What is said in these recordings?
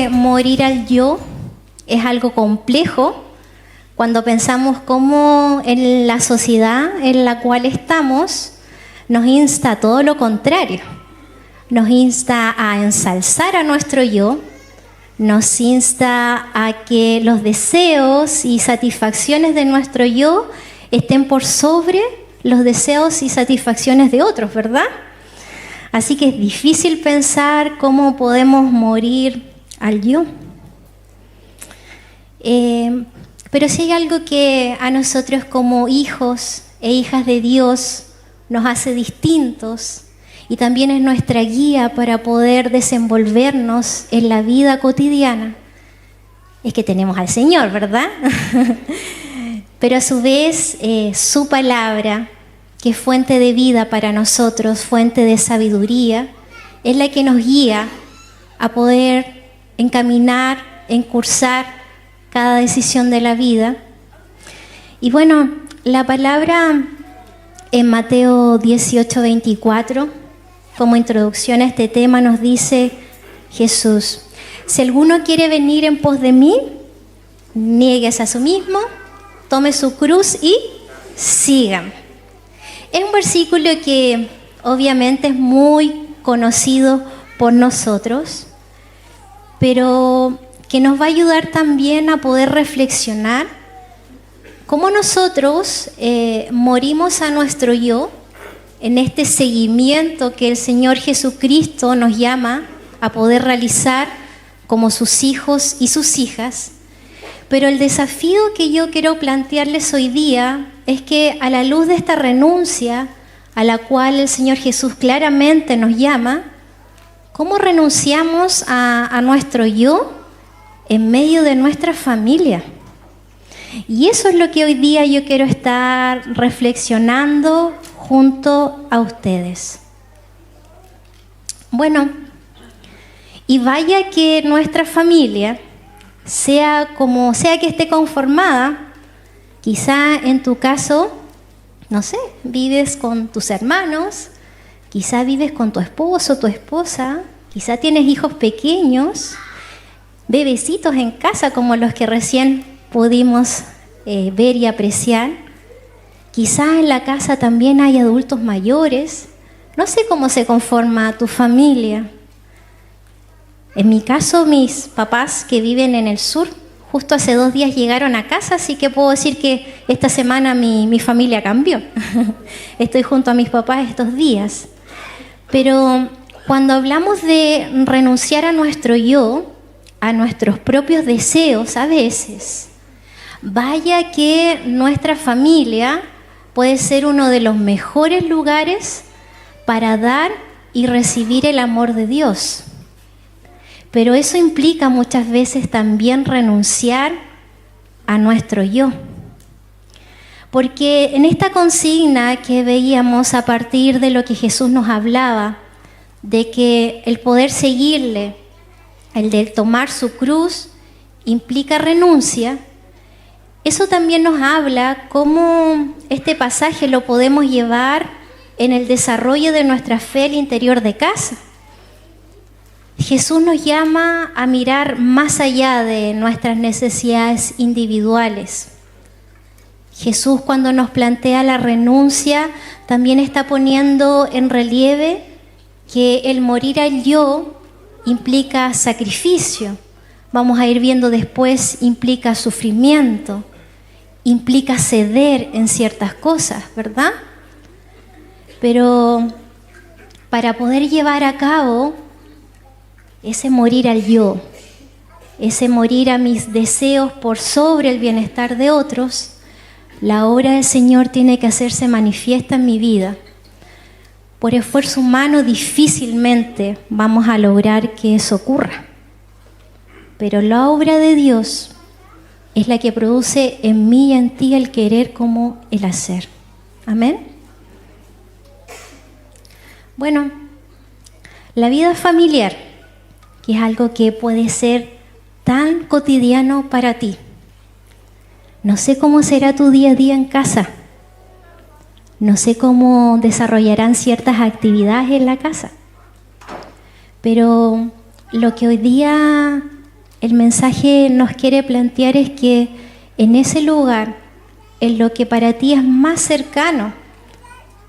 Morir al yo es algo complejo cuando pensamos cómo en la sociedad en la cual estamos nos insta a todo lo contrario. Nos insta a ensalzar a nuestro yo, nos insta a que los deseos y satisfacciones de nuestro yo estén por sobre los deseos y satisfacciones de otros, ¿verdad? Así que es difícil pensar cómo podemos morir al yo. Pero si hay algo que a nosotros como hijos e hijas de Dios nos hace distintos y también es nuestra guía para poder desenvolvernos en la vida cotidiana, es que tenemos al Señor, ¿verdad? Pero a su vez su palabra, que es fuente de vida para nosotros, fuente de sabiduría, es la que nos guía a poder encaminar, encursar cada decisión de la vida. Y bueno, la palabra en Mateo 18:24, como introducción a este tema, nos dice Jesús: si alguno quiere venir en pos de mí, niéguese a sí mismo, tome su cruz y sígame. Es un versículo que obviamente es muy conocido por nosotros, pero que nos va a ayudar también a poder reflexionar cómo nosotros morimos a nuestro yo en este seguimiento que el Señor Jesucristo nos llama a poder realizar como sus hijos y sus hijas. Pero el desafío que yo quiero plantearles hoy día es que a la luz de esta renuncia a la cual el Señor Jesús claramente nos llama, ¿cómo renunciamos a nuestro yo en medio de nuestra familia? Y eso es lo que hoy día yo quiero estar reflexionando junto a ustedes. Bueno, y vaya que nuestra familia, sea como sea que esté conformada, quizá en tu caso, no sé, vives con tus hermanos, quizá vives con tu esposo, tu esposa, quizá tienes hijos pequeños, bebecitos en casa como los que recién pudimos ver y apreciar. Quizá en la casa también hay adultos mayores. No sé cómo se conforma tu familia. En mi caso, mis papás que viven en el sur, justo hace 2 días llegaron a casa, así que puedo decir que esta semana mi familia cambió. Estoy junto a mis papás estos días. Pero cuando hablamos de renunciar a nuestro yo, a nuestros propios deseos a veces, vaya que nuestra familia puede ser uno de los mejores lugares para dar y recibir el amor de Dios. Pero eso implica muchas veces también renunciar a nuestro yo. Porque en esta consigna que veíamos a partir de lo que Jesús nos hablaba, de que el poder seguirle, el de tomar su cruz, implica renuncia, eso también nos habla cómo este pasaje lo podemos llevar en el desarrollo de nuestra fe al interior de casa. Jesús nos llama a mirar más allá de nuestras necesidades individuales. Jesús, cuando nos plantea la renuncia, también está poniendo en relieve que el morir al yo implica sacrificio. Vamos a ir viendo después, implica sufrimiento, implica ceder en ciertas cosas, ¿verdad? Pero para poder llevar a cabo ese morir al yo, ese morir a mis deseos por sobre el bienestar de otros, la obra del Señor tiene que hacerse manifiesta en mi vida. Por esfuerzo humano difícilmente vamos a lograr que eso ocurra. Pero la obra de Dios es la que produce en mí y en ti el querer como el hacer. Amén. Bueno, la vida familiar, que es algo que puede ser tan cotidiano para ti. No sé cómo será tu día a día en casa. No sé cómo desarrollarán ciertas actividades en la casa. Pero lo que hoy día el mensaje nos quiere plantear es que en ese lugar, en lo que para ti es más cercano,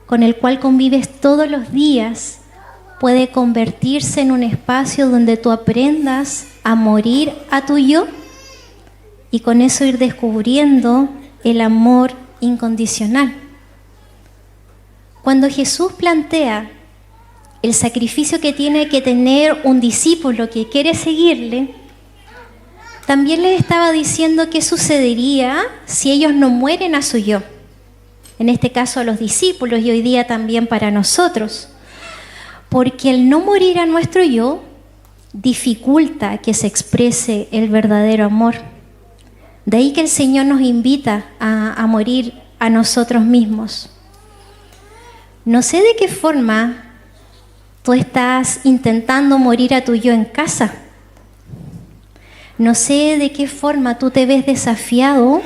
con el cual convives todos los días, puede convertirse en un espacio donde tú aprendas a morir a tu yo y con eso ir descubriendo el amor incondicional. Cuando Jesús plantea el sacrificio que tiene que tener un discípulo que quiere seguirle, también les estaba diciendo qué sucedería si ellos no mueren a su yo. En este caso a los discípulos y hoy día también para nosotros. Porque el no morir a nuestro yo dificulta que se exprese el verdadero amor. De ahí que el Señor nos invita a morir a nosotros mismos. No sé de qué forma tú estás intentando morir a tu yo en casa. No sé de qué forma tú te ves desafiado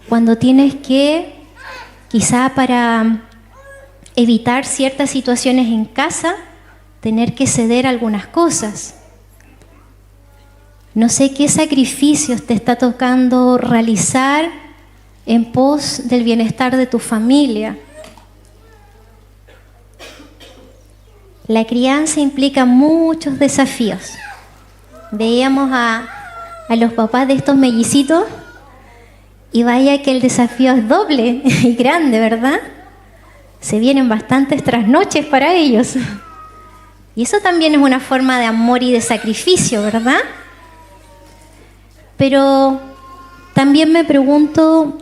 cuando tienes que, quizá para evitar ciertas situaciones en casa, tener que ceder algunas cosas. No sé qué sacrificios te está tocando realizar en pos del bienestar de tu familia. La crianza implica muchos desafíos. Veíamos a los papás de estos mellicitos y vaya que el desafío es doble y grande, ¿verdad? Se vienen bastantes trasnoches para ellos. Y eso también es una forma de amor y de sacrificio, ¿verdad? Pero también me pregunto,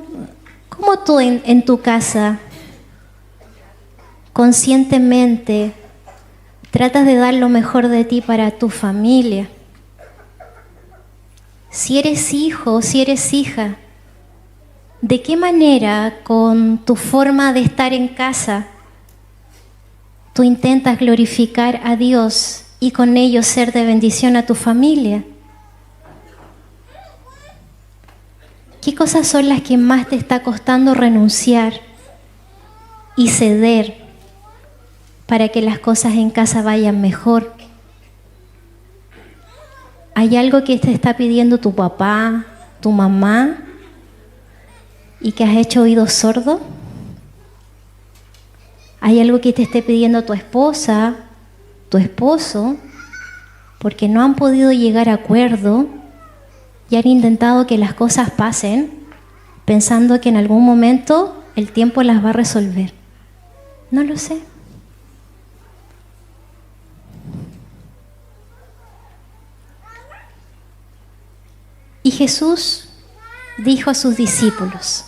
¿cómo tú en tu casa conscientemente tratas de dar lo mejor de ti para tu familia? Si eres hijo, si eres hija, ¿de qué manera con tu forma de estar en casa tú intentas glorificar a Dios y con ello ser de bendición a tu familia? ¿Qué cosas son las que más te está costando renunciar y ceder para que las cosas en casa vayan mejor? ¿Hay algo que te está pidiendo tu papá, tu mamá y que has hecho oído sordo? ¿Hay algo que te esté pidiendo tu esposa, tu esposo, porque no han podido llegar a acuerdo y han intentado que las cosas pasen pensando que en algún momento el tiempo las va a resolver? No lo sé. Y Jesús dijo a sus discípulos: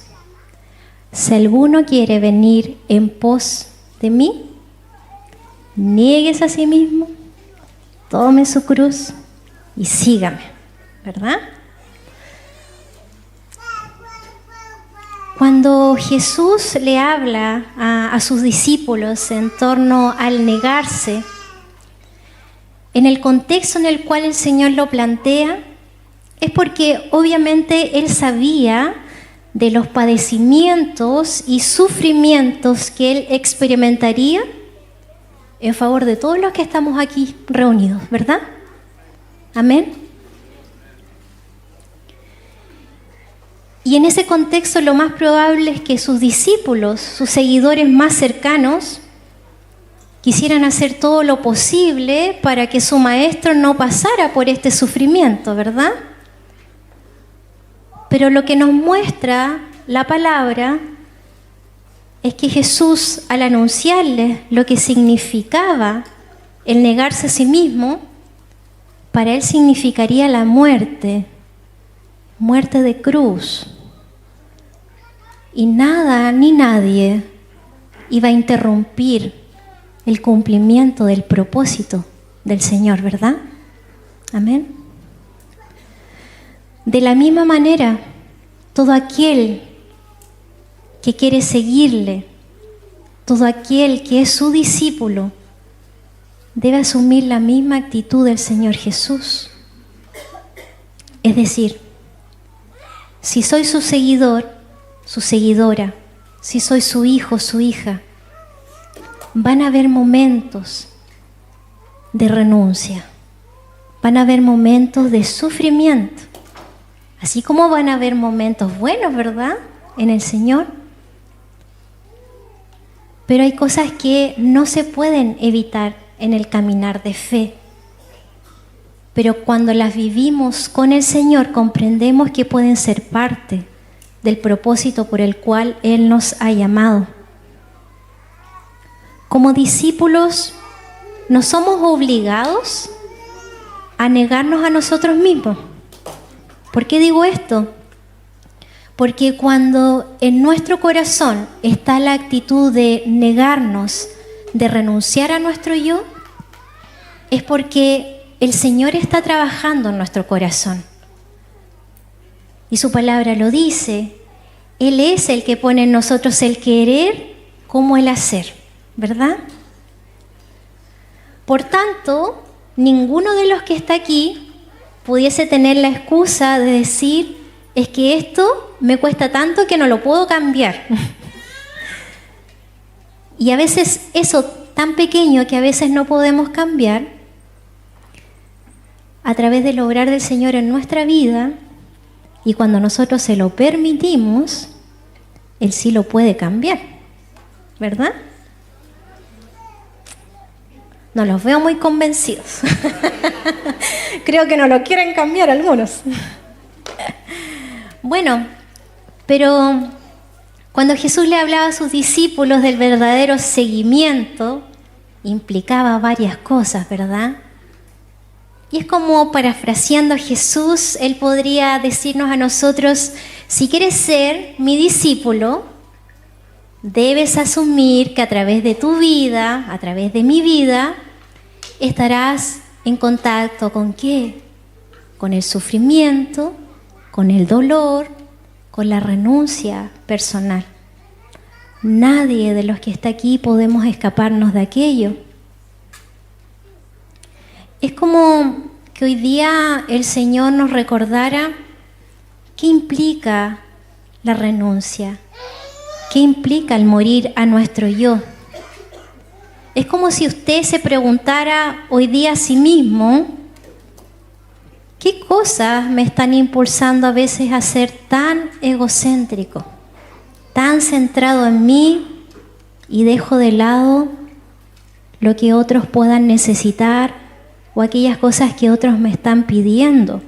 si alguno quiere venir en pos de mí, niéguese a sí mismo, tome su cruz y sígame, ¿verdad? Cuando Jesús le habla a sus discípulos en torno al negarse, en el contexto en el cual el Señor lo plantea, es porque obviamente Él sabía de los padecimientos y sufrimientos que Él experimentaría en favor de todos los que estamos aquí reunidos, ¿verdad? Amén. Y en ese contexto lo más probable es que sus discípulos, sus seguidores más cercanos, quisieran hacer todo lo posible para que su maestro no pasara por este sufrimiento, ¿verdad? Pero lo que nos muestra la palabra es que Jesús, al anunciarles lo que significaba el negarse a sí mismo, para Él significaría la muerte, muerte de cruz. Y nada ni nadie iba a interrumpir el cumplimiento del propósito del Señor, ¿verdad? Amén. De la misma manera, todo aquel que quiere seguirle, todo aquel que es su discípulo, debe asumir la misma actitud del Señor Jesús. Es decir, si soy su seguidor, su seguidora, si soy su hijo, su hija, van a haber momentos de renuncia, van a haber momentos de sufrimiento, así como van a haber momentos buenos, ¿verdad?, en el Señor. Pero hay cosas que no se pueden evitar en el caminar de fe. Pero cuando las vivimos con el Señor, comprendemos que pueden ser parte del propósito por el cual Él nos ha llamado. Como discípulos, no somos obligados a negarnos a nosotros mismos. ¿Por qué digo esto? Porque cuando en nuestro corazón está la actitud de negarnos, de renunciar a nuestro yo, es porque el Señor está trabajando en nuestro corazón. Y su palabra lo dice. Él es el que pone en nosotros el querer como el hacer, ¿verdad? Por tanto, ninguno de los que está aquí pudiese tener la excusa de decir, es que esto me cuesta tanto que no lo puedo cambiar. Y a veces eso tan pequeño que a veces no podemos cambiar, a través del obrar del Señor en nuestra vida, y cuando nosotros se lo permitimos, Él sí lo puede cambiar, ¿verdad? No los veo muy convencidos. Creo que no lo quieren cambiar algunos. Bueno, pero cuando Jesús le hablaba a sus discípulos del verdadero seguimiento, implicaba varias cosas, ¿verdad? Y es como parafraseando a Jesús, Él podría decirnos a nosotros, si quieres ser mi discípulo, debes asumir que a través de tu vida, a través de mi vida, estarás en contacto ¿con qué? Con el sufrimiento, con el dolor, con la renuncia personal. Nadie de los que está aquí podemos escaparnos de aquello. Es como que hoy día el Señor nos recordara qué implica la renuncia, qué implica el morir a nuestro yo. Es como si usted se preguntara hoy día a sí mismo, ¿qué cosas me están impulsando a veces a ser tan egocéntrico, tan centrado en mí y dejo de lado lo que otros puedan necesitar o aquellas cosas que otros me están pidiendo?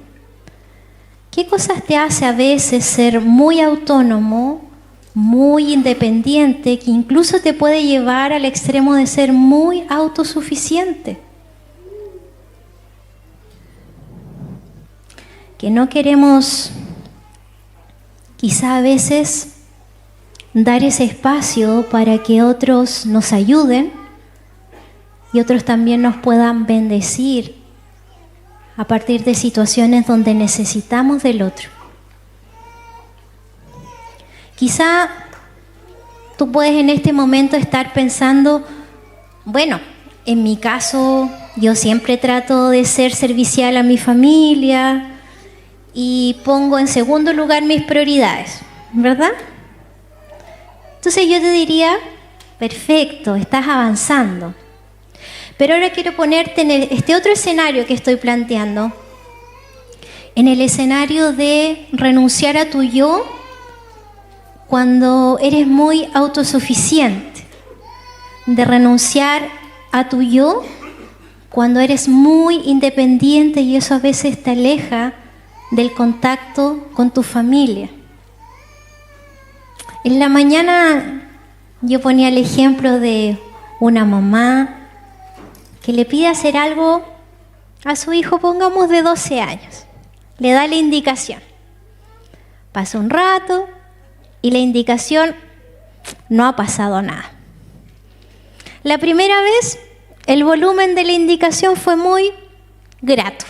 ¿Qué cosas te hace a veces ser muy autónomo, muy independiente, que incluso te puede llevar al extremo de ser muy autosuficiente? Que no queremos, quizá a veces, dar ese espacio para que otros nos ayuden y otros también nos puedan bendecir a partir de situaciones donde necesitamos del otro. Quizá tú puedes en este momento estar pensando, bueno, en mi caso yo siempre trato de ser servicial a mi familia y pongo en segundo lugar mis prioridades, ¿verdad? Entonces yo te diría, perfecto, estás avanzando. Pero ahora quiero ponerte en este otro escenario que estoy planteando, en el escenario de renunciar a tu yo cuando eres muy autosuficiente, de renunciar a tu yo cuando eres muy independiente y eso a veces te aleja del contacto con tu familia. En la mañana yo ponía el ejemplo de una mamá que le pide hacer algo a su hijo, pongamos de 12 años. Le da la indicación. Pasa un rato y la indicación no ha pasado nada. La primera vez, el volumen de la indicación fue muy grato.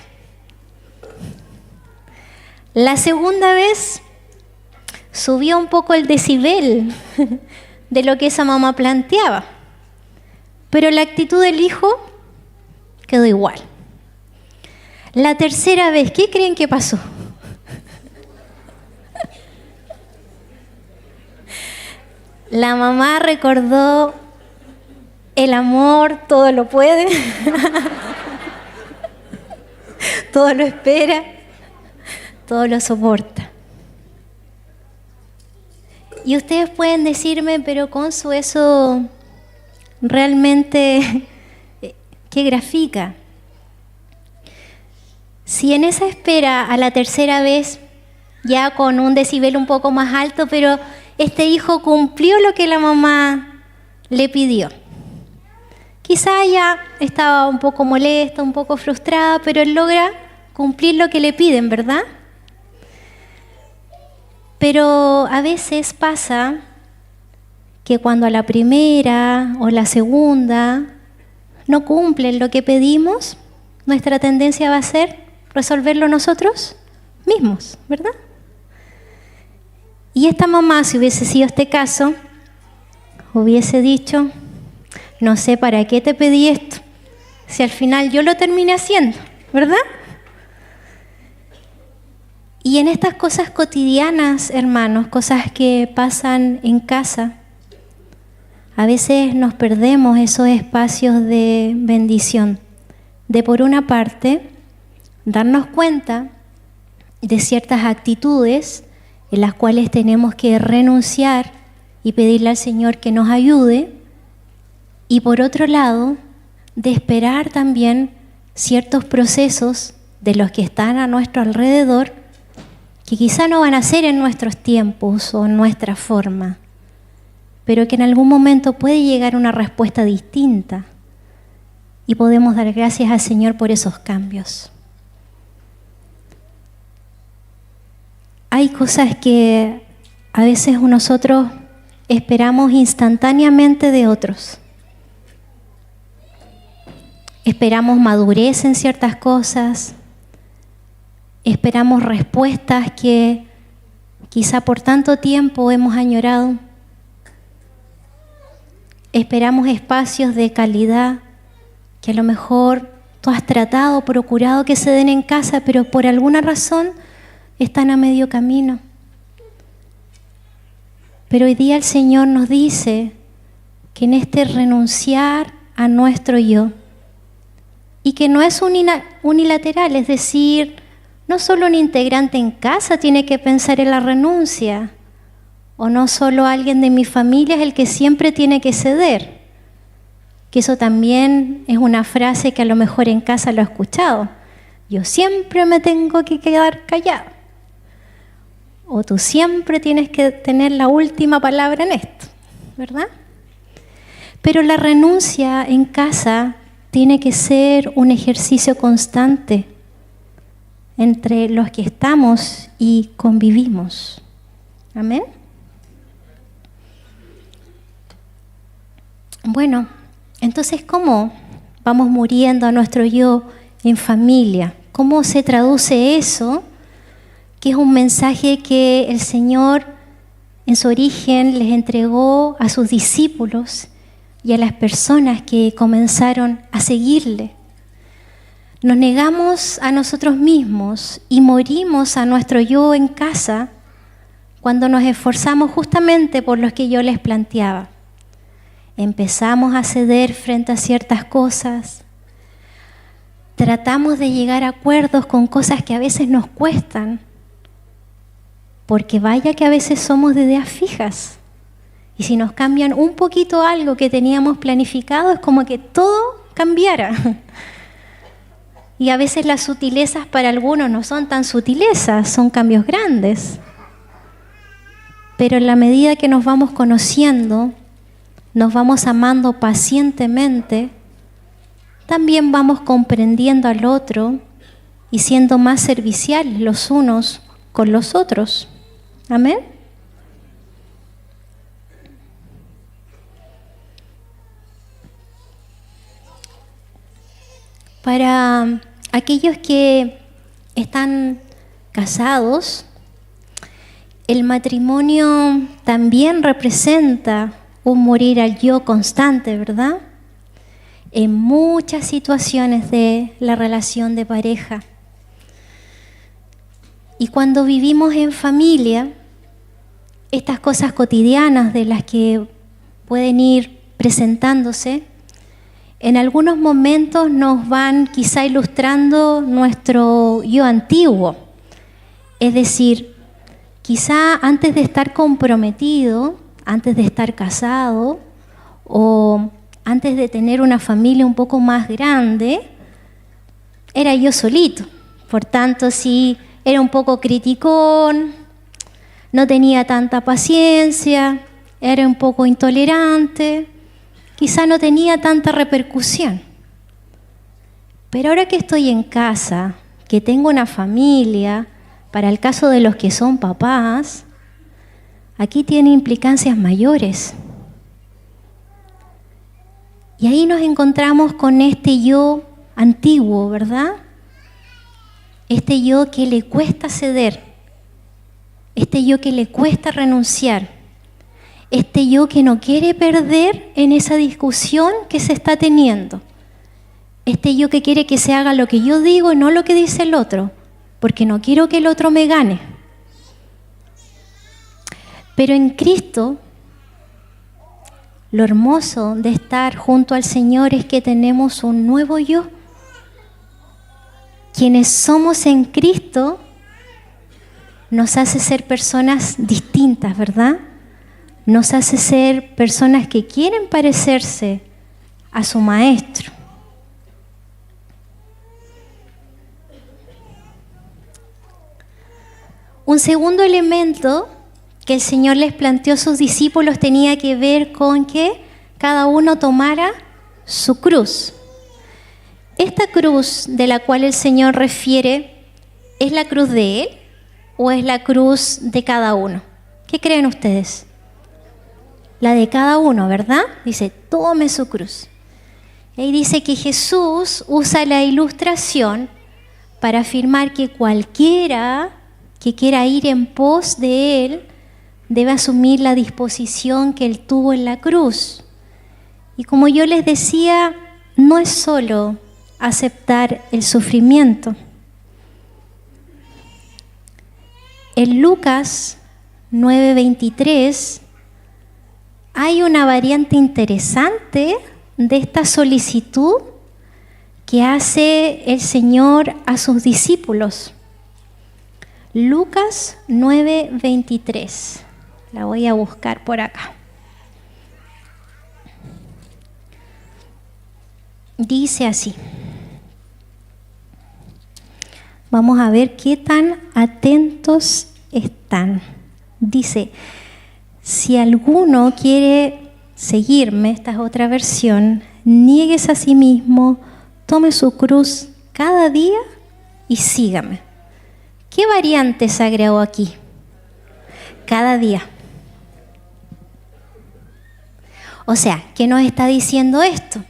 La segunda vez, subió un poco el decibel de lo que esa mamá planteaba. Pero la actitud del hijo quedó igual. La tercera vez, ¿qué creen que pasó? La mamá recordó el amor, todo lo puede. todo lo espera, todo lo soporta. Y ustedes pueden decirme, pero Consu, eso realmente, ¿qué grafica? Si en esa espera a la tercera vez, ya con un decibel un poco más alto, pero este hijo cumplió lo que la mamá le pidió. Quizá ella estaba un poco molesta, un poco frustrada, pero él logra cumplir lo que le piden, ¿verdad? Pero a veces pasa que cuando a la primera o la segunda no cumplen lo que pedimos, nuestra tendencia va a ser resolverlo nosotros mismos, ¿verdad? Y esta mamá, si hubiese sido este caso, hubiese dicho, no sé para qué te pedí esto, si al final yo lo terminé haciendo, ¿verdad? Y en estas cosas cotidianas, hermanos, cosas que pasan en casa, a veces nos perdemos esos espacios de bendición, de por una parte, darnos cuenta de ciertas actitudes en las cuales tenemos que renunciar y pedirle al Señor que nos ayude, y por otro lado, de esperar también ciertos procesos de los que están a nuestro alrededor, que quizá no van a ser en nuestros tiempos o en nuestra forma, pero que en algún momento puede llegar una respuesta distinta y podemos dar gracias al Señor por esos cambios. Hay cosas que a veces nosotros esperamos instantáneamente de otros. Esperamos madurez en ciertas cosas, esperamos respuestas que quizá por tanto tiempo hemos añorado. Esperamos espacios de calidad que a lo mejor tú has tratado, procurado que se den en casa, pero por alguna razón están a medio camino. Pero hoy día el Señor nos dice que en este renunciar a nuestro yo, y que no es unilateral, es decir, no solo un integrante en casa tiene que pensar en la renuncia, o no solo alguien de mi familia es el que siempre tiene que ceder, que eso también es una frase que a lo mejor en casa lo he escuchado. Yo siempre me tengo que quedar callado, o tú siempre tienes que tener la última palabra en esto, ¿verdad? Pero la renuncia en casa tiene que ser un ejercicio constante entre los que estamos y convivimos. Amén. Bueno, entonces, ¿cómo vamos muriendo a nuestro yo en familia? ¿Cómo se traduce eso? Que es un mensaje que el Señor en su origen les entregó a sus discípulos y a las personas que comenzaron a seguirle. Nos negamos a nosotros mismos y morimos a nuestro yo en casa cuando nos esforzamos justamente por los que yo les planteaba. Empezamos a ceder frente a ciertas cosas, tratamos de llegar a acuerdos con cosas que a veces nos cuestan, porque vaya que a veces somos de ideas fijas. Y si nos cambian un poquito algo que teníamos planificado, es como que todo cambiara. Y a veces las sutilezas para algunos no son tan sutilezas, son cambios grandes. Pero en la medida que nos vamos conociendo, nos vamos amando pacientemente, también vamos comprendiendo al otro y siendo más serviciales los unos con los otros. Amén. Para aquellos que están casados, el matrimonio también representa un morir al yo constante, ¿verdad? En muchas situaciones de la relación de pareja. Y cuando vivimos en familia, estas cosas cotidianas de las que pueden ir presentándose, en algunos momentos nos van quizá ilustrando nuestro yo antiguo. Es decir, quizá antes de estar comprometido, antes de estar casado o antes de tener una familia un poco más grande, era yo solito. Por tanto, sí, era un poco criticón, no tenía tanta paciencia, era un poco intolerante, quizá no tenía tanta repercusión. Pero ahora que estoy en casa, que tengo una familia, para el caso de los que son papás, aquí tiene implicancias mayores. Y ahí nos encontramos con este yo antiguo, ¿verdad? Este yo que le cuesta ceder, este yo que le cuesta renunciar, este yo que no quiere perder en esa discusión que se está teniendo, este yo que quiere que se haga lo que yo digo y no lo que dice el otro, porque no quiero que el otro me gane. Pero en Cristo, lo hermoso de estar junto al Señor es que tenemos un nuevo yo. Quienes somos en Cristo nos hace ser personas distintas, ¿verdad? Nos hace ser personas que quieren parecerse a su Maestro. Un segundo elemento que el Señor les planteó a sus discípulos tenía que ver con que cada uno tomara su cruz. Esta cruz de la cual el Señor refiere, ¿es la cruz de Él o es la cruz de cada uno? ¿Qué creen ustedes? La de cada uno, ¿verdad? Dice, tome su cruz. Y ahí dice que Jesús usa la ilustración para afirmar que cualquiera que quiera ir en pos de Él debe asumir la disposición que Él tuvo en la cruz. Y como yo les decía, no es solo aceptar el sufrimiento. En Lucas 9:23 hay una variante interesante de esta solicitud que hace el Señor a sus discípulos. Lucas 9:23. La voy a buscar por acá. Dice así. Vamos a ver qué tan atentos están. Dice, si alguno quiere seguirme, esta es otra versión, niéguese a sí mismo, tome su cruz cada día y sígame. ¿Qué variante se agregó aquí? Cada día. O sea, ¿qué nos está diciendo esto?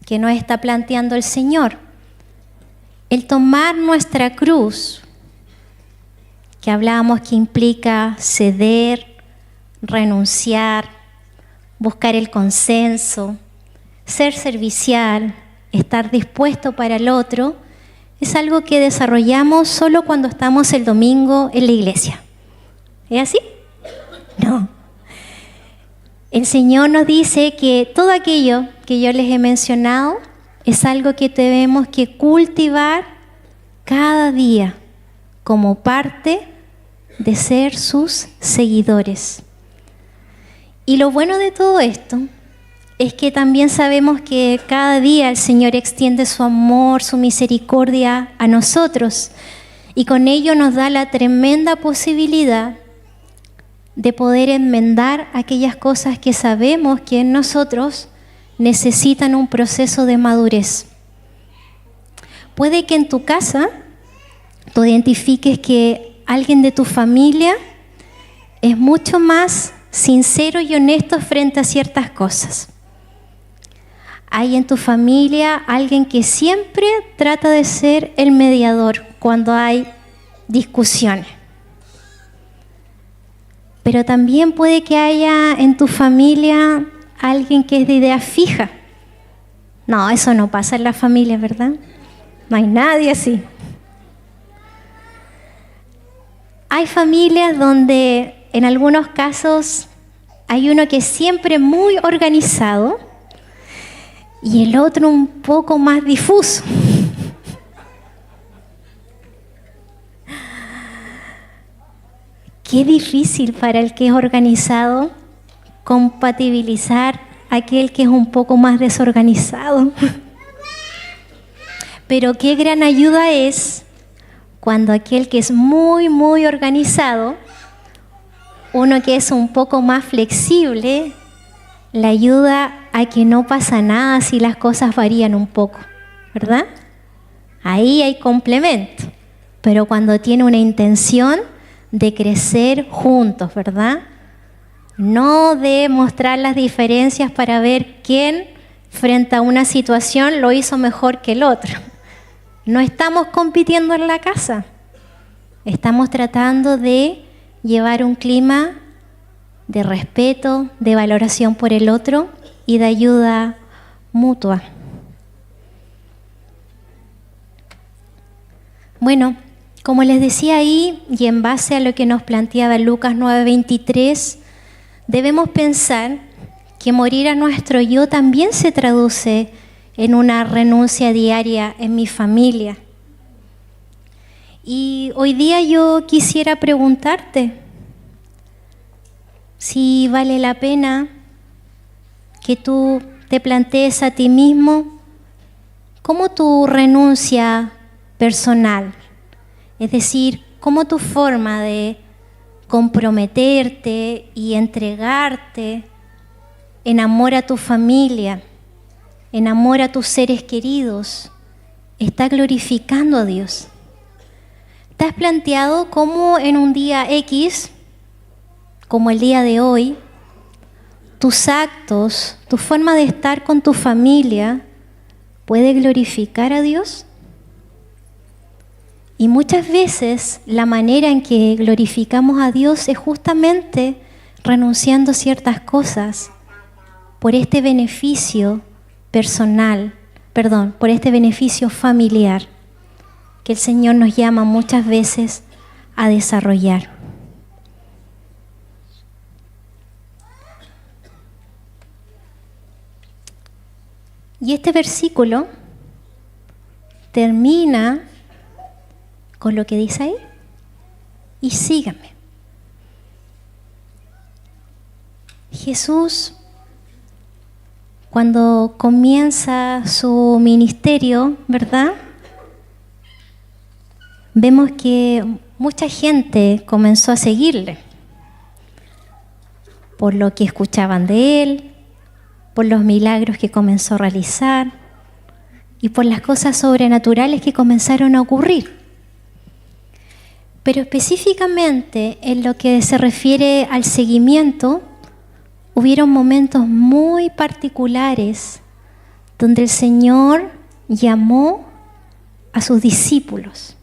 ¿Qué nos está planteando el Señor? El tomar nuestra cruz, que hablábamos que implica ceder, renunciar, buscar el consenso, ser servicial, estar dispuesto para el otro, es algo que desarrollamos solo cuando estamos el domingo en la iglesia. ¿Es así? No. El Señor nos dice que todo aquello que yo les he mencionado es algo que tenemos que cultivar cada día como parte de ser sus seguidores. Y lo bueno de todo esto es que también sabemos que cada día el Señor extiende su amor, su misericordia a nosotros y con ello nos da la tremenda posibilidad de poder enmendar aquellas cosas que sabemos que en nosotros necesitan un proceso de madurez. Puede que en tu casa tú identifiques que alguien de tu familia es mucho más sincero y honesto frente a ciertas cosas. Hay en tu familia alguien que siempre trata de ser el mediador cuando hay discusiones. Pero también puede que haya en tu familia alguien que es de idea fija. No, eso no pasa en la familia, ¿verdad? No hay nadie así. Hay familias donde en algunos casos hay uno que es siempre muy organizado y el otro un poco más difuso. Qué difícil para el que es organizado compatibilizar a aquel que es un poco más desorganizado. Pero qué gran ayuda es cuando aquel que es muy, muy organizado, uno que es un poco más flexible, le ayuda a que no pasa nada si las cosas varían un poco, ¿verdad? Ahí hay complemento, pero cuando tiene una intención de crecer juntos, ¿verdad? No de mostrar las diferencias para ver quién frente a una situación lo hizo mejor que el otro. No estamos compitiendo en la casa, estamos tratando de llevar un clima de respeto, de valoración por el otro y de ayuda mutua. Bueno, como les decía ahí, y en base a lo que nos planteaba Lucas 9:23, debemos pensar que morir a nuestro yo también se traduce en una renuncia diaria en mi familia. Y hoy día yo quisiera preguntarte si vale la pena que tú te plantees a ti mismo cómo tu renuncia personal, es decir, cómo tu forma de comprometerte y entregarte en amor a tu familia, en amor a tus seres queridos, está glorificando a Dios. ¿Te has planteado cómo en un día X, como el día de hoy, tus actos, tu forma de estar con tu familia puede glorificar a Dios? Y muchas veces la manera en que glorificamos a Dios es justamente renunciando a ciertas cosas por este beneficio personal, por este beneficio familiar que el Señor nos llama muchas veces a desarrollar. Y este versículo termina con lo que dice ahí: y síganme. Jesús, cuando comienza su ministerio, ¿verdad? Vemos que mucha gente comenzó a seguirle por lo que escuchaban de él, por los milagros que comenzó a realizar y por las cosas sobrenaturales que comenzaron a ocurrir. Pero específicamente en lo que se refiere al seguimiento, hubieron momentos muy particulares donde el Señor llamó a sus discípulos.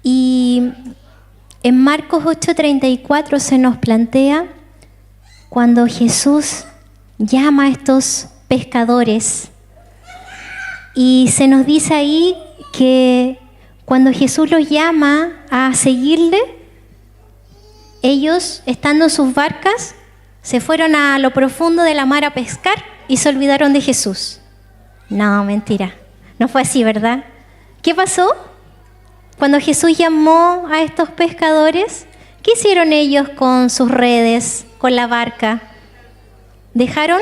Y en Marcos 8:34 se nos plantea cuando Jesús llama a estos pescadores y se nos dice ahí que cuando Jesús los llama a seguirle, ellos, estando en sus barcas, se fueron a lo profundo de la mar a pescar y se olvidaron de Jesús. No, mentira. No fue así, ¿verdad? ¿Qué pasó? Cuando Jesús llamó a estos pescadores, ¿qué hicieron ellos con sus redes, con la barca? Dejaron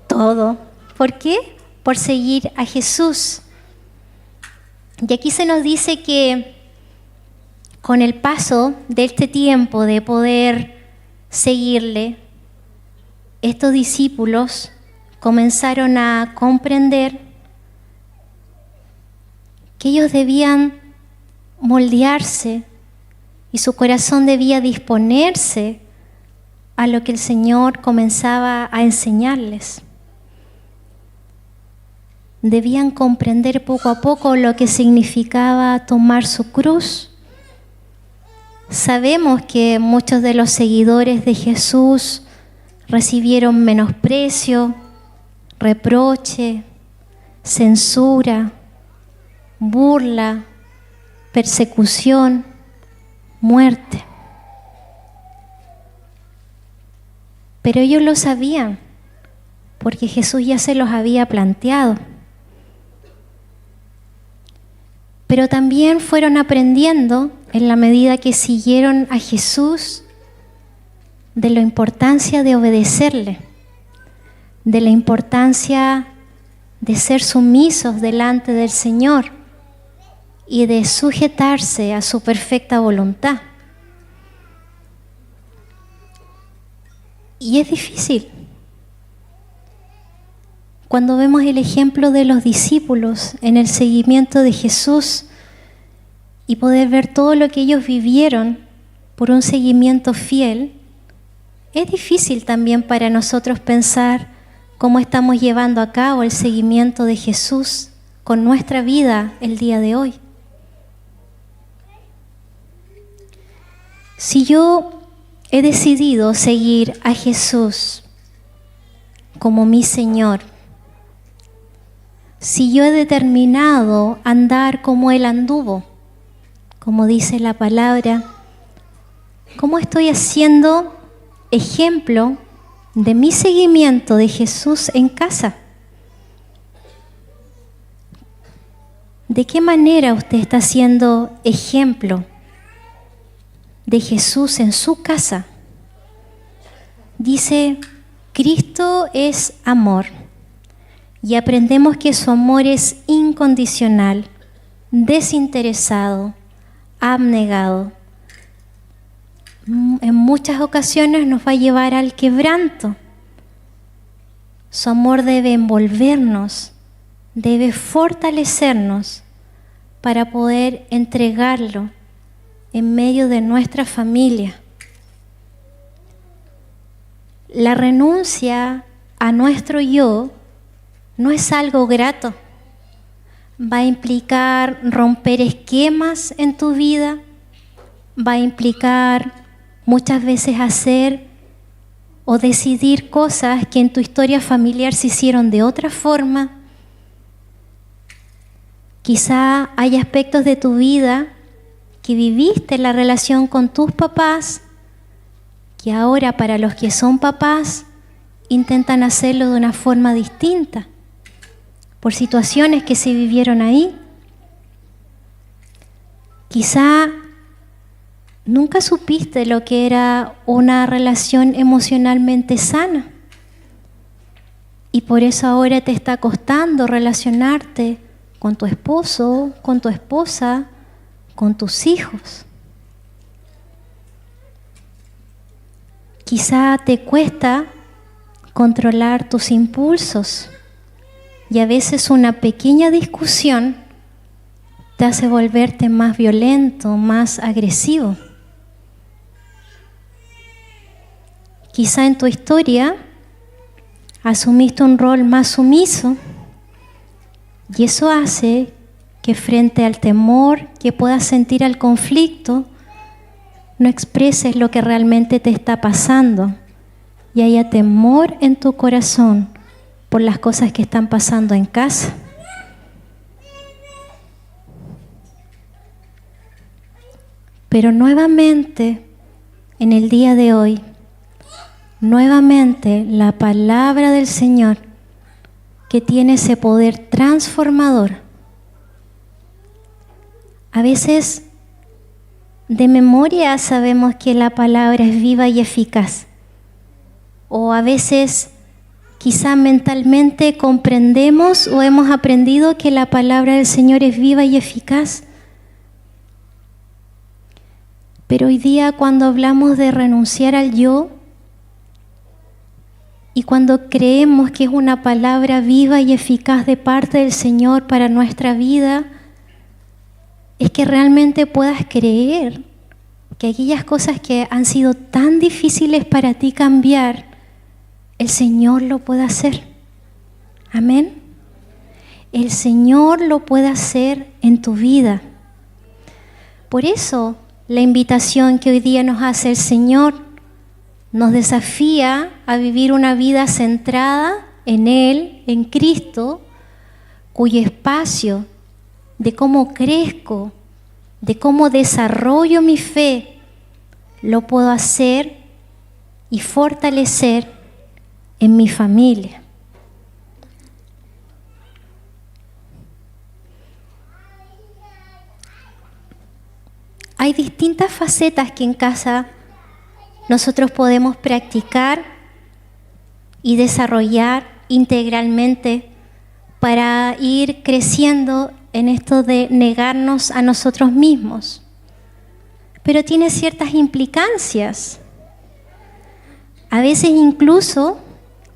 todo. ¿Por qué? Por seguir a Jesús. Y aquí se nos dice que con el paso de este tiempo de poder seguirle, estos discípulos comenzaron a comprender que ellos debían moldearse y su corazón debía disponerse a lo que el Señor comenzaba a enseñarles. Debían comprender poco a poco lo que significaba tomar su cruz. Sabemos que muchos de los seguidores de Jesús recibieron menosprecio, reproche, censura, burla, persecución, muerte. Pero ellos lo sabían porque Jesús ya se los había planteado. Pero también fueron aprendiendo, en la medida que siguieron a Jesús, de la importancia de obedecerle, de la importancia de ser sumisos delante del Señor y de sujetarse a su perfecta voluntad. Y es difícil. Cuando vemos el ejemplo de los discípulos en el seguimiento de Jesús y poder ver todo lo que ellos vivieron por un seguimiento fiel, es difícil también para nosotros pensar cómo estamos llevando a cabo el seguimiento de Jesús con nuestra vida el día de hoy. Si yo he decidido seguir a Jesús como mi Señor, si yo he determinado andar como Él anduvo, como dice la palabra, ¿cómo estoy haciendo ejemplo de mi seguimiento de Jesús en casa? ¿De qué manera usted está siendo ejemplo de Jesús en su casa? Dice, Cristo es amor. Y aprendemos que su amor es incondicional, desinteresado, abnegado. En muchas ocasiones nos va a llevar al quebranto. Su amor debe envolvernos, debe fortalecernos para poder entregarlo en medio de nuestra familia. La renuncia a nuestro yo no es algo grato. Va a implicar romper esquemas en tu vida, va a implicar muchas veces hacer o decidir cosas que en tu historia familiar se hicieron de otra forma. Quizá hay aspectos de tu vida que viviste en la relación con tus papás, que ahora para los que son papás intentan hacerlo de una forma distinta, por situaciones que se vivieron ahí. Quizá nunca supiste lo que era una relación emocionalmente sana y por eso ahora te está costando relacionarte con tu esposo, con tu esposa, con tus hijos. Quizá te cuesta controlar tus impulsos y a veces una pequeña discusión te hace volverte más violento, más agresivo. Quizá en tu historia asumiste un rol más sumiso y eso hace que frente al temor que puedas sentir al conflicto, no expreses lo que realmente te está pasando y haya temor en tu corazón por las cosas que están pasando en casa. Pero nuevamente, en el día de hoy, nuevamente la palabra del Señor, que tiene ese poder transformador, a veces de memoria sabemos que la palabra es viva y eficaz, o a veces quizá mentalmente comprendemos o hemos aprendido que la palabra del Señor es viva y eficaz. Pero hoy día cuando hablamos de renunciar al yo y cuando creemos que es una palabra viva y eficaz de parte del Señor para nuestra vida, es que realmente puedas creer que aquellas cosas que han sido tan difíciles para ti cambiar, el Señor lo puede hacer. Amén. El Señor lo puede hacer en tu vida. Por eso, la invitación que hoy día nos hace el Señor nos desafía a vivir una vida centrada en Él, en Cristo, cuyo espacio de cómo crezco, de cómo desarrollo mi fe, lo puedo hacer y fortalecer en mi familia. hay distintas facetas que en casa nosotros podemos practicar y desarrollar integralmente para ir creciendo en esto de negarnos a nosotros mismos. Pero tiene ciertas implicancias. A veces incluso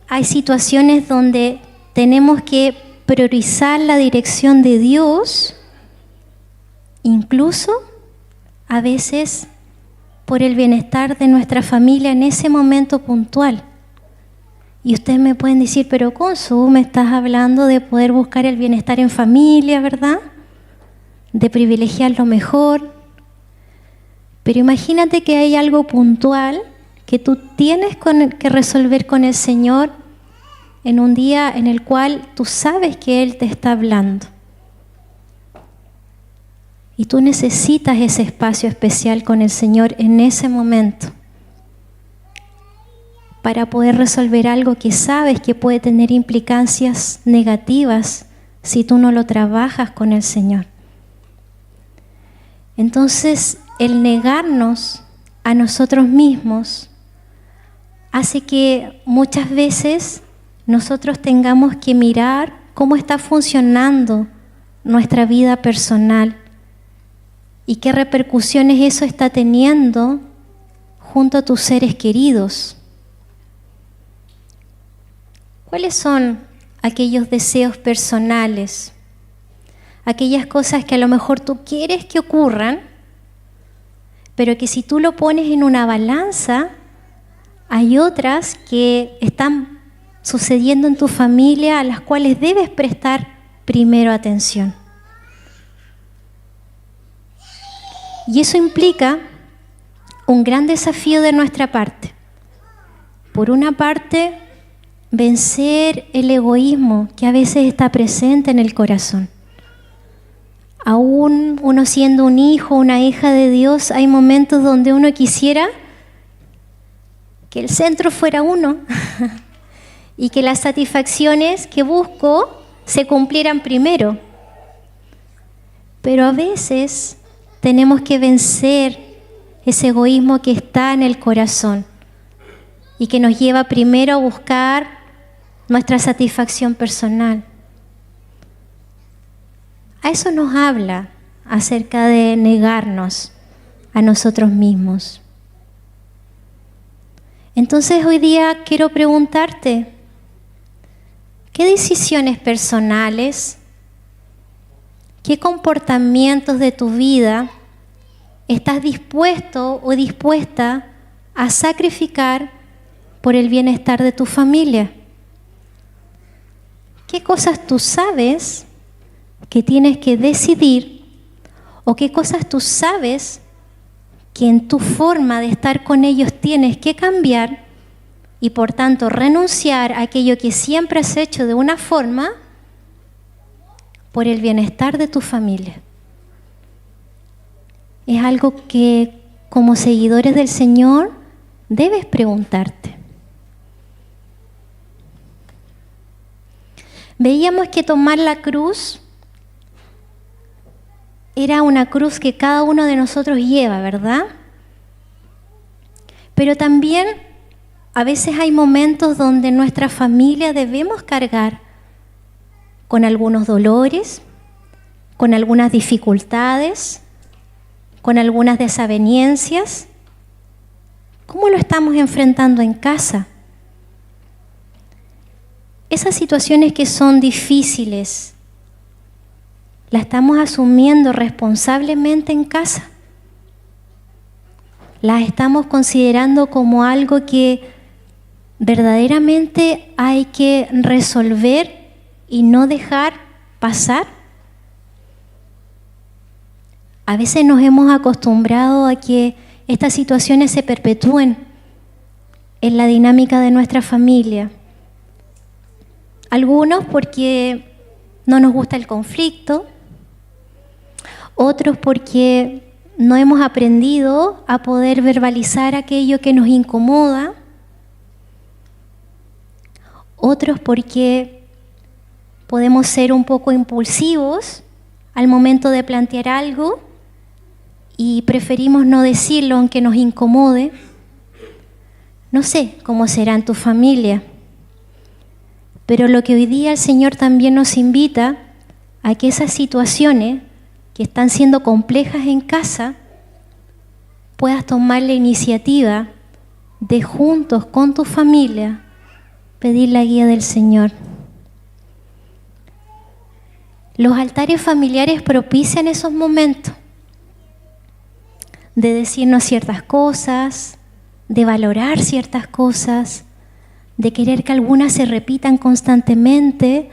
hay situaciones donde tenemos que priorizar la dirección de Dios, incluso a veces por el bienestar de nuestra familia en ese momento puntual. Y ustedes me pueden decir, pero Consu, me estás hablando de poder buscar el bienestar en familia, ¿verdad? De privilegiar lo mejor. Pero imagínate que hay algo puntual que tú tienes que resolver con el Señor en un día en el cual tú sabes que Él te está hablando. Y tú necesitas ese espacio especial con el Señor en ese momento para poder resolver algo que sabes que puede tener implicancias negativas si tú no lo trabajas con el Señor. Entonces, el negarnos a nosotros mismos hace que muchas veces nosotros tengamos que mirar cómo está funcionando nuestra vida personal y qué repercusiones eso está teniendo junto a tus seres queridos. ¿Cuáles son aquellos deseos personales? Aquellas cosas que a lo mejor tú quieres que ocurran, pero que si tú lo pones en una balanza, hay otras que están sucediendo en tu familia a las cuales debes prestar primero atención. Y eso implica un gran desafío de nuestra parte. Por una parte, vencer el egoísmo que a veces está presente en el corazón. Aún uno siendo un hijo, una hija de Dios, hay momentos donde uno quisiera que el centro fuera uno y que las satisfacciones que busco se cumplieran primero. Pero a veces tenemos que vencer ese egoísmo que está en el corazón y que nos lleva primero a buscar nuestra satisfacción personal. A eso nos habla acerca de negarnos a nosotros mismos. Entonces hoy día quiero preguntarte, ¿qué decisiones personales, qué comportamientos de tu vida estás dispuesto o dispuesta a sacrificar por el bienestar de tu familia? ¿Qué cosas tú sabes que tienes que decidir o qué cosas tú sabes que en tu forma de estar con ellos tienes que cambiar y por tanto renunciar a aquello que siempre has hecho de una forma por el bienestar de tu familia? Es algo que como seguidores del Señor debes preguntarte. Veíamos que tomar la cruz era una cruz que cada uno de nosotros lleva, ¿verdad? Pero también a veces hay momentos donde en nuestra familia debemos cargar con algunos dolores, con algunas dificultades, con algunas desavenencias. ¿Cómo lo estamos enfrentando en casa? Esas situaciones que son difíciles, ¿la estamos asumiendo responsablemente en casa? ¿Las estamos considerando como algo que verdaderamente hay que resolver y no dejar pasar? A veces nos hemos acostumbrado a que estas situaciones se perpetúen en la dinámica de nuestra familia. Algunos porque no nos gusta el conflicto, otros porque no hemos aprendido a poder verbalizar aquello que nos incomoda, otros porque podemos ser un poco impulsivos al momento de plantear algo y preferimos no decirlo aunque nos incomode. No sé cómo será en tu familia, pero lo que hoy día el Señor también nos invita a que esas situaciones que están siendo complejas en casa, puedas tomar la iniciativa de juntos con tu familia pedir la guía del Señor. Los altares familiares propician esos momentos de decirnos ciertas cosas, de valorar ciertas cosas, de querer que algunas se repitan constantemente,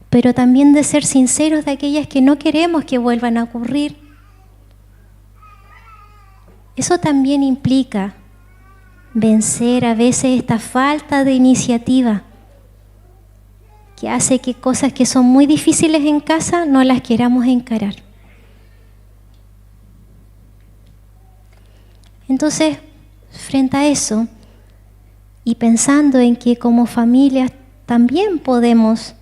pero también de ser sinceros de aquellas que no queremos que vuelvan a ocurrir. Eso también implica vencer a veces esta falta de iniciativa que hace que cosas que son muy difíciles en casa no las queramos encarar. Entonces, frente a eso, y pensando en que como familias también podemos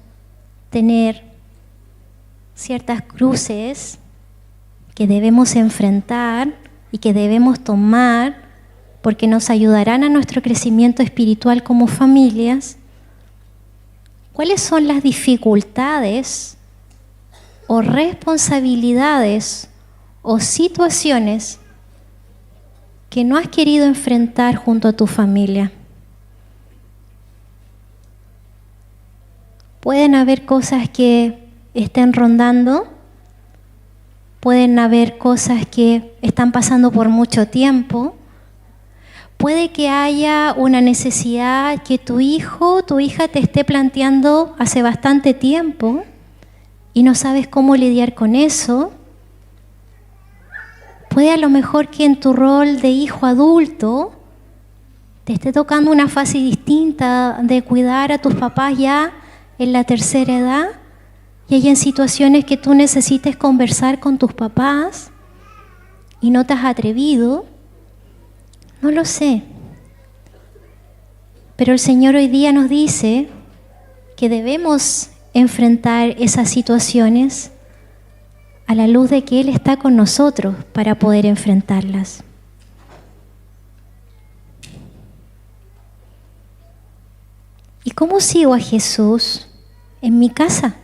tener ciertas cruces que debemos enfrentar y que debemos tomar porque nos ayudarán a nuestro crecimiento espiritual como familias, ¿cuáles son las dificultades o responsabilidades o situaciones que no has querido enfrentar junto a tu familia? Pueden haber cosas que estén rondando, pueden haber cosas que están pasando por mucho tiempo, puede que haya una necesidad que tu hijo o tu hija te esté planteando hace bastante tiempo y no sabes cómo lidiar con eso. Puede a lo mejor que en tu rol de hijo adulto te esté tocando una fase distinta de cuidar a tus papás ya en la tercera edad y hay en situaciones que tú necesites conversar con tus papás y no te has atrevido. No lo sé. Pero el Señor hoy día nos dice que debemos enfrentar esas situaciones a la luz de que Él está con nosotros para poder enfrentarlas. ¿Y cómo sigo a Jesús en mi casa?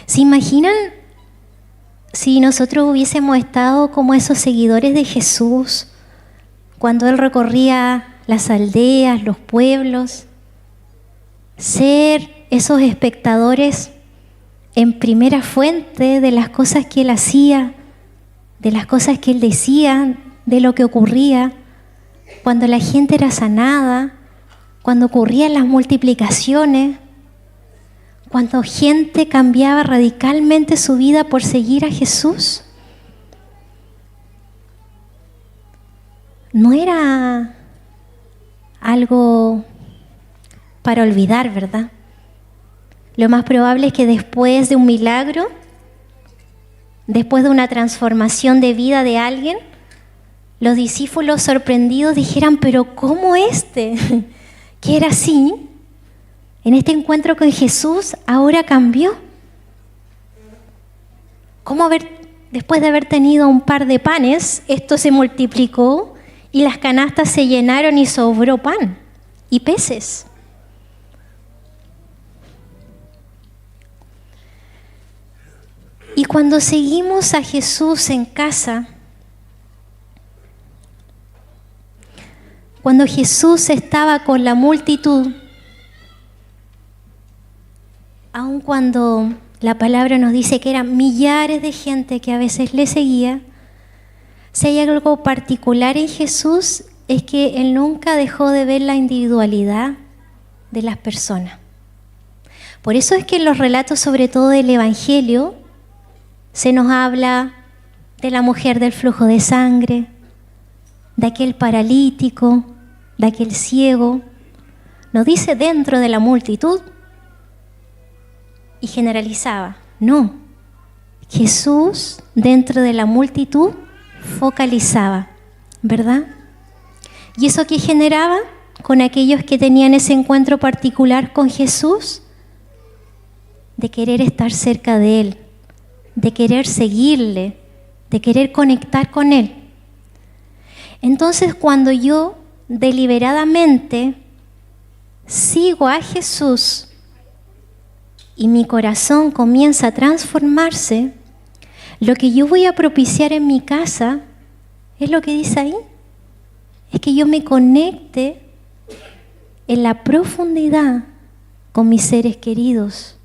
¿Se imaginan si nosotros hubiésemos estado como esos seguidores de Jesús cuando Él recorría las aldeas, los pueblos? Ser esos espectadores en primera fuente de las cosas que Él hacía, de las cosas que Él decía, de lo que ocurría, cuando la gente era sanada, cuando ocurrían las multiplicaciones, cuando gente cambiaba radicalmente su vida por seguir a Jesús. No era algo para olvidar, ¿verdad? Lo más probable es que después de un milagro, después de una transformación de vida de alguien, los discípulos sorprendidos dijeran, pero ¿cómo que era así? En este encuentro con Jesús ahora cambió. ¿Cómo después de haber tenido un par de panes, esto se multiplicó y las canastas se llenaron y sobró pan y peces? Y cuando seguimos a Jesús en casa, cuando Jesús estaba con la multitud, aun cuando la palabra nos dice que eran millares de gente que a veces le seguía, si hay algo particular en Jesús es que Él nunca dejó de ver la individualidad de las personas. Por eso es que en los relatos, sobre todo del Evangelio, se nos habla de la mujer del flujo de sangre, de aquel paralítico, de aquel ciego. No dice dentro de la multitud y generalizaba. No, Jesús dentro de la multitud focalizaba, ¿verdad? ¿Y eso qué generaba con aquellos que tenían ese encuentro particular con Jesús? de querer estar cerca de Él, de querer seguirle, de querer conectar con Él. Entonces, cuando yo deliberadamente sigo a Jesús y mi corazón comienza a transformarse, lo que yo voy a propiciar en mi casa es lo que dice ahí, es que yo me conecte en la profundidad con mis seres queridos,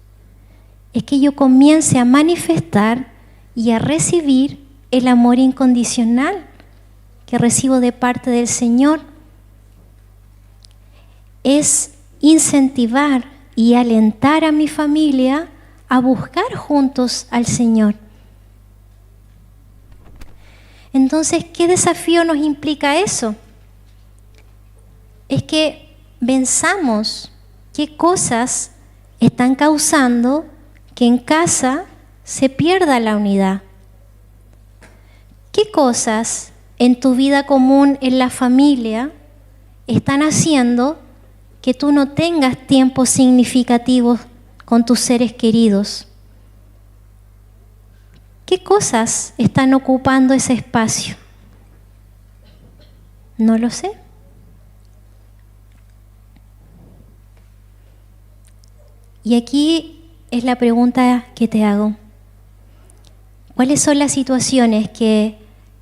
es que yo comience a manifestar y a recibir el amor incondicional que recibo de parte del Señor. Es incentivar y alentar a mi familia a buscar juntos al Señor. Entonces, ¿qué desafío nos implica eso? Es que pensamos qué cosas están causando que en casa se pierda la unidad. ¿Qué cosas en tu vida común, en la familia, están haciendo que tú no tengas tiempos significativos con tus seres queridos? ¿Qué cosas están ocupando ese espacio? No lo sé. Y aquí es la pregunta que te hago. ¿Cuáles son las situaciones que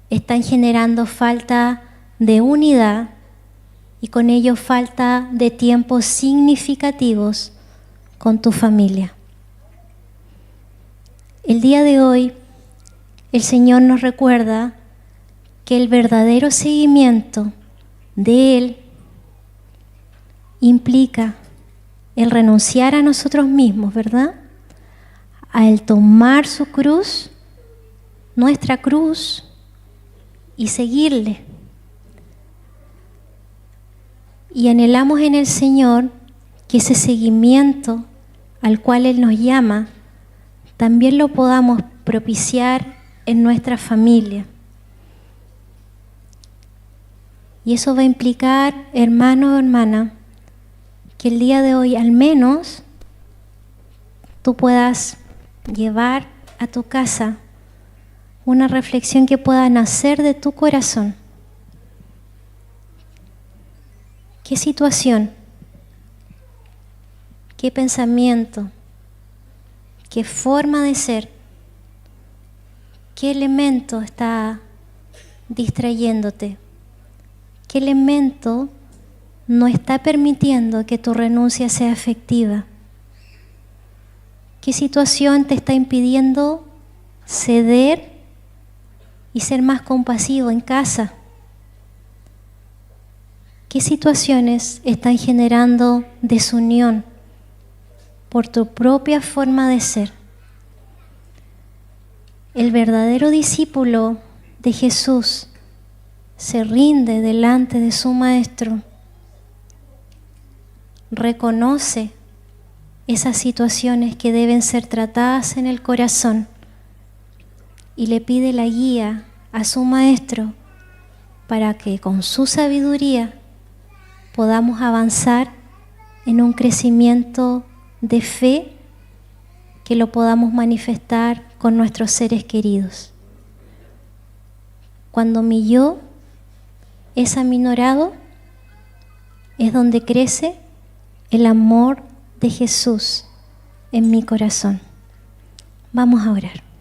están generando falta de unidad y con ello falta de tiempos significativos con tu familia? El día de hoy, el Señor nos recuerda que el verdadero seguimiento de Él implica el renunciar a nosotros mismos, ¿verdad? Al tomar su cruz, nuestra cruz, y seguirle. Y anhelamos en el Señor que ese seguimiento al cual Él nos llama, también lo podamos propiciar en nuestra familia. Y eso va a implicar, hermano o hermana, que el día de hoy al menos tú puedas llevar a tu casa una reflexión que pueda nacer de tu corazón. ¿Qué situación? ¿Qué pensamiento? ¿Qué forma de ser? ¿Qué elemento está distrayéndote? ¿Qué elemento no está permitiendo que tu renuncia sea efectiva? ¿Qué situación te está impidiendo ceder y ser más compasivo en casa? ¿Qué situaciones están generando desunión por tu propia forma de ser? El verdadero discípulo de Jesús se rinde delante de su Maestro, reconoce esas situaciones que deben ser tratadas en el corazón y le pide la guía a su Maestro para que con su sabiduría podamos avanzar en un crecimiento de fe que lo podamos manifestar con nuestros seres queridos. Cuando mi yo es aminorado, es donde crece el amor de Jesús en mi corazón. Vamos a orar.